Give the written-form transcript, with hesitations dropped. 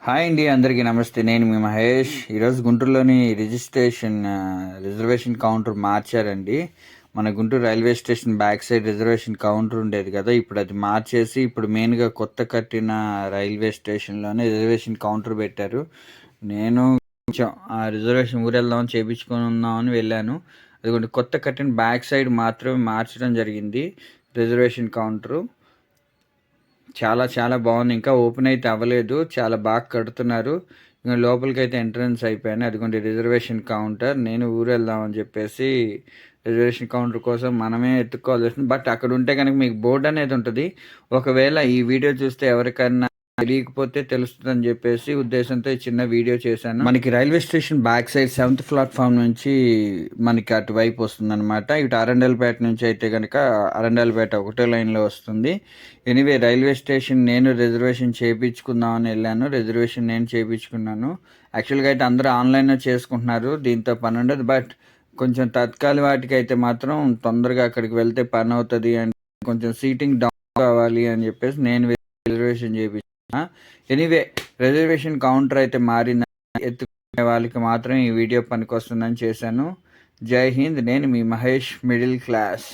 Hi అండి, అందరికీ నమస్తే. నేను మీ మహేష్. ఈరోజు గుంటూరులోని రిజర్వేషన్ కౌంటర్ మార్చారండి. మన Guntur railway station back side reservation counter ఉండేది కదా, ఇప్పుడు అది మార్చేసి ఇప్పుడు మెయిన్గా కొత్త కట్టిన రైల్వే స్టేషన్లోనే రిజర్వేషన్ కౌంటర్ పెట్టారు. నేను కొంచెం ఆ రిజర్వేషన్ ఊరెళ్దామని చేయించుకొని ఉందామని వెళ్ళాను. అదిగోండి, కొత్త కట్టిన బ్యాక్ సైడ్ మాత్రమే మార్చడం జరిగింది రిజర్వేషన్ కౌంటరు. చాలా చాలా బాగుంది. ఇంకా ఓపెన్ అయితే అవ్వలేదు, చాలా బాగా కడుతున్నారు. ఇంకా లోపలికైతే ఎంట్రన్స్ అయిపోయాను. అదిగోండి రిజర్వేషన్ కౌంటర్. నేను ఊరు వెళ్దామని చెప్పేసి రిజర్వేషన్ కౌంటర్ కోసం మనమే ఎత్తుక్కోవాల్సి వస్తుంది. బట్ అక్కడ ఉంటే కనుక మీకు బోర్డు అనేది ఉంటుంది. ఒకవేళ ఈ వీడియో చూస్తే ఎవరికైనా తెలియకపోతే తెలుస్తుందని చెప్పేసి ఉద్దేశంతో ఈ చిన్న వీడియో చేశాను. మనకి railway station back side 7th platform నుంచి మనకి అటువైపు వస్తుంది అనమాట. ఇటు అరండల్పేట నుంచి అయితే కనుక అరండల్పేట ఒకటే లైన్లో వస్తుంది. ఎనీవే, రైల్వే స్టేషన్ నేను రిజర్వేషన్ చేయించుకుందామని వెళ్ళాను. రిజర్వేషన్ నేను చేయించుకున్నాను. యాక్చువల్గా అయితే అందరూ ఆన్లైన్లో చేసుకుంటున్నారు, దీంతో పని ఉండదు. బట్ కొంచెం తత్కాల వాటికి అయితే మాత్రం తొందరగా అక్కడికి వెళ్తే పని అవుతుంది అని, కొంచెం సీటింగ్ డౌన్ కావాలి అని చెప్పేసి నేను రిజర్వేషన్ చేయించుకున్నా. ఎనీవే, రిజర్వేషన్ కౌంటర్ అయితే మారింది. ఎత్తుకునే వాళ్ళకి మాత్రం ఈ వీడియో పనికొస్తుందని చేశాను. జై హింద్. నేను మీ మహేష్, మిడిల్ క్లాస్.